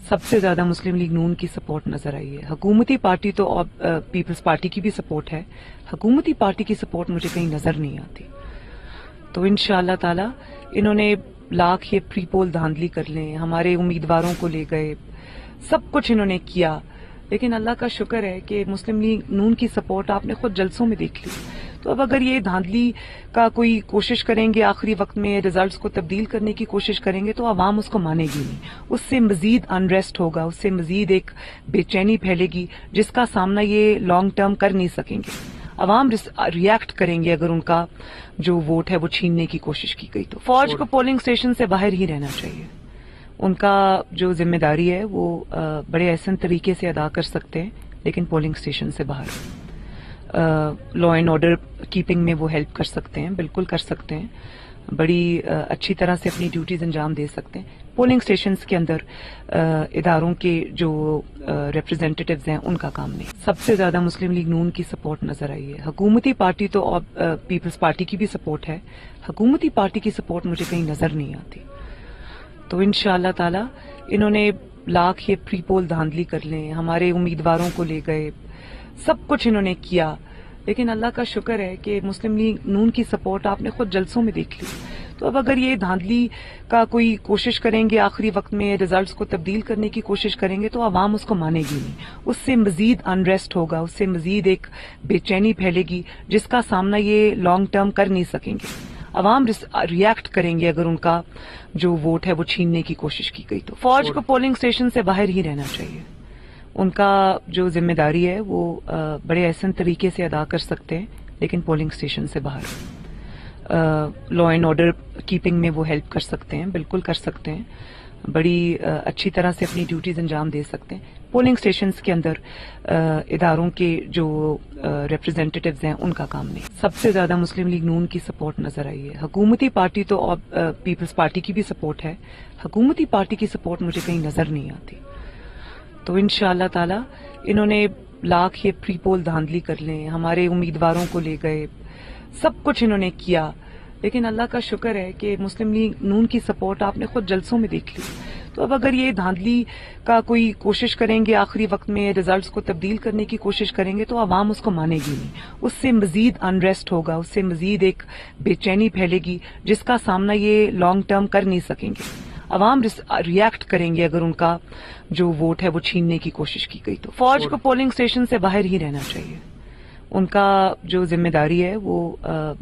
سب سے زیادہ مسلم لیگ نون کی سپورٹ نظر آئی ہے. حکومتی پارٹی تو پیپلز پارٹی کی بھی سپورٹ ہے. حکومتی پارٹی کی سپورٹ مجھے کہیں نظر نہیں آتی. تو انشاءاللہ تعالی انہوں نے لاکھ یہ پری پول دھاندلی کر لیں, ہمارے امیدواروں کو لے گئے, سب کچھ انہوں نے کیا, لیکن اللہ کا شکر ہے کہ مسلم لیگ نون کی سپورٹ آپ نے خود جلسوں میں دیکھ لی. تو اب اگر یہ دھاندلی کا کوئی کوشش کریں گے آخری وقت میں ریزلٹس کو تبدیل کرنے کی کوشش کریں گے تو عوام اس کو مانے گی نہیں. اس سے مزید انریسٹ ہوگا, اس سے مزید ایک بے چینی پھیلے گی جس کا سامنا یہ لانگ ٹرم کر نہیں سکیں گے. عوام ریئیکٹ کریں گے اگر ان کا جو ووٹ ہے وہ چھیننے کی کوشش کی گئی. تو فوج کو پولنگ اسٹیشن سے باہر ہی رہنا چاہیے. ان کا جو ذمہ داری ہے وہ بڑے احسن طریقے سے ادا کر سکتے ہیں, لیکن پولنگ اسٹیشن سے باہر لا اینڈ آرڈر کیپنگ میں وہ ہیلپ کر سکتے ہیں, بالکل کر سکتے ہیں, بڑی اچھی طرح سے اپنی ڈیوٹیز انجام دے سکتے ہیں. پولنگ اسٹیشنز کے اندر اداروں کے جو ریپرزینٹیٹیوز ہیں ان کا کام نہیں. سب سے زیادہ مسلم لیگ نون کی سپورٹ نظر آئی ہے. حکومتی پارٹی تو پیپلز پارٹی کی بھی سپورٹ ہے. حکومتی پارٹی کی سپورٹ مجھے کہیں نظر نہیں آتی. تو انشاءاللہ تعالی انہوں نے لاکھ یہ پری پول دھاندلی کر لیں, ہمارے امیدواروں کو لے گئے, سب کچھ انہوں نے کیا, لیکن اللہ کا شکر ہے کہ مسلم لیگ نون کی سپورٹ آپ نے خود جلسوں میں دیکھ لی. تو اب اگر یہ دھاندلی کا کوئی کوشش کریں گے آخری وقت میں ریزلٹس کو تبدیل کرنے کی کوشش کریں گے تو عوام اس کو مانے گی نہیں. اس سے مزید انریسٹ ہوگا, اس سے مزید ایک بے چینی پھیلے گی جس کا سامنا یہ لانگ ٹرم کر نہیں سکیں گے. عوام ریئیکٹ کریں گے اگر ان کا جو ووٹ ہے وہ چھیننے کی کوشش کی گئی. تو فوج کو پولنگ اسٹیشن سے باہر ہی رہنا چاہیے. ان کا جو ذمہ داری ہے وہ بڑے احسن طریقے سے ادا کر سکتے ہیں, لیکن پولنگ اسٹیشن سے باہر لا اینڈ آرڈر کیپنگ میں وہ ہیلپ کر سکتے ہیں, بالکل کر سکتے ہیں, بڑی اچھی طرح سے اپنی ڈیوٹیز انجام دے سکتے ہیں. پولنگ اسٹیشنز کے اندر اداروں کے جو ریپرزینٹیٹیوز ہیں ان کا کام نہیں. سب سے زیادہ مسلم لیگ نون کی سپورٹ نظر آئی ہے. حکومتی پارٹی تو پیپلز پارٹی کی بھی سپورٹ ہے. حکومتی پارٹی کی سپورٹ مجھے کہیں نظر نہیں آتی. تو انشاءاللہ تعالی انہوں نے لاکھ یہ پری پول دھاندلی کر لیں, ہمارے امیدواروں کو لے گئے, سب کچھ انہوں نے کیا, لیکن اللہ کا شکر ہے کہ مسلم لیگ نون کی سپورٹ آپ نے خود جلسوں میں دیکھ لی. تو اب اگر یہ دھاندلی کا کوئی کوشش کریں گے آخری وقت میں ریزلٹس کو تبدیل کرنے کی کوشش کریں گے تو عوام اس کو مانے گی نہیں. اس سے مزید انریسٹ ہوگا, اس سے مزید ایک بے چینی پھیلے گی جس کا سامنا یہ لانگ ٹرم کر نہیں سکیں گے. عوام ریئیکٹ کریں گے اگر ان کا جو ووٹ ہے وہ چھیننے کی کوشش کی گئی. تو فوج کو پولنگ اسٹیشن سے باہر ہی رہنا چاہیے. ان کا جو ذمہ داری ہے وہ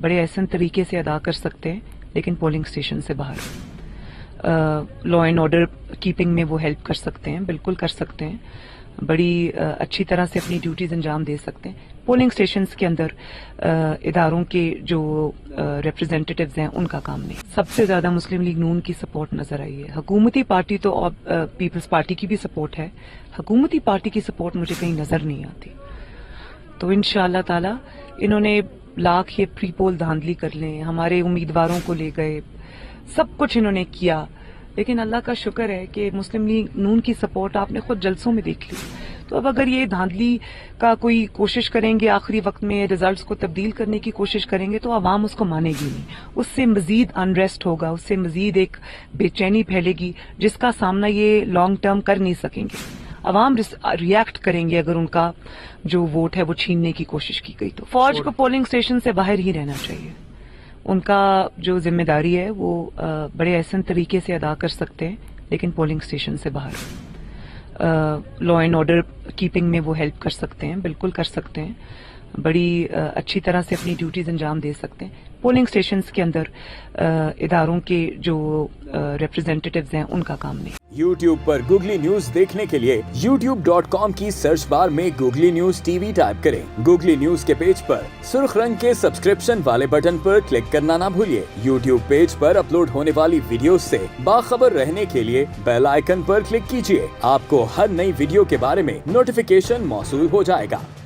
بڑے احسن طریقے سے ادا کر سکتے ہیں, لیکن پولنگ اسٹیشن سے باہر لا اینڈ آرڈر کیپنگ میں وہ ہیلپ کر سکتے ہیں, بالکل کر سکتے ہیں, بڑی اچھی طرح سے اپنی ڈیوٹیز انجام دے سکتے ہیں. پولنگ اسٹیشنز کے اندر اداروں کے جو ریپرزینٹیٹیوز ہیں ان کا کام نہیں. سب سے زیادہ مسلم لیگ نون کی سپورٹ نظر آئی ہے. حکومتی پارٹی تو پیپلز پارٹی کی بھی سپورٹ ہے. حکومتی پارٹی کی سپورٹ مجھے کہیں نظر نہیں آتی. تو انشاءاللہ تعالی انہوں نے لاکھ یہ پری پول دھاندلی کر لیں, ہمارے امیدواروں کو لے گئے, سب کچھ انہوں نے کیا, لیکن اللہ کا شکر ہے کہ مسلم لیگ نون کی سپورٹ آپ نے خود جلسوں میں دیکھ لی. تو اب اگر یہ دھاندلی کا کوئی کوشش کریں گے آخری وقت میں ریزلٹس کو تبدیل کرنے کی کوشش کریں گے تو عوام اس کو مانے گی نہیں. اس سے مزید انریسٹ ہوگا, اس سے مزید ایک بے چینی پھیلے گی جس کا سامنا یہ لانگ ٹرم کر نہیں سکیں گے. عوام ریئیکٹ کریں گے اگر ان کا جو ووٹ ہے وہ چھیننے کی کوشش کی گئی. تو فوج کو پولنگ اسٹیشن سے باہر ہی رہنا چاہیے. ان کا جو ذمہ داری ہے وہ بڑے احسن طریقے سے ادا کر سکتے ہیں, لیکن پولنگ اسٹیشن سے باہر لا اینڈ آرڈر کیپنگ میں وہ ہیلپ کر سکتے ہیں, بالکل کر سکتے ہیں, بڑی اچھی طرح سے اپنی ڈیوٹیز انجام دے سکتے ہیں. پولنگ اسٹیشنز کے اندر اداروں کے جو ریپرزینٹیٹیوز ہیں ان کا کام نہیں. YouTube پر گوگلی نیوز دیکھنے کے لیے youtube.com کی سرچ بار میں googly news T V type کریں. گوگلی نیوز کے پیج پر سرخ رنگ کے سبسکرپشن والے بٹن پر کلک کرنا نہ بھولیے. YouTube پیج پر اپلوڈ ہونے والی ویڈیوز سے باخبر رہنے کے لیے بیل آئیکن پر کلک کیجیے. آپ کو ہر نئی ویڈیو کے بارے میں نوٹیفیکیشن موصول ہو جائے گا.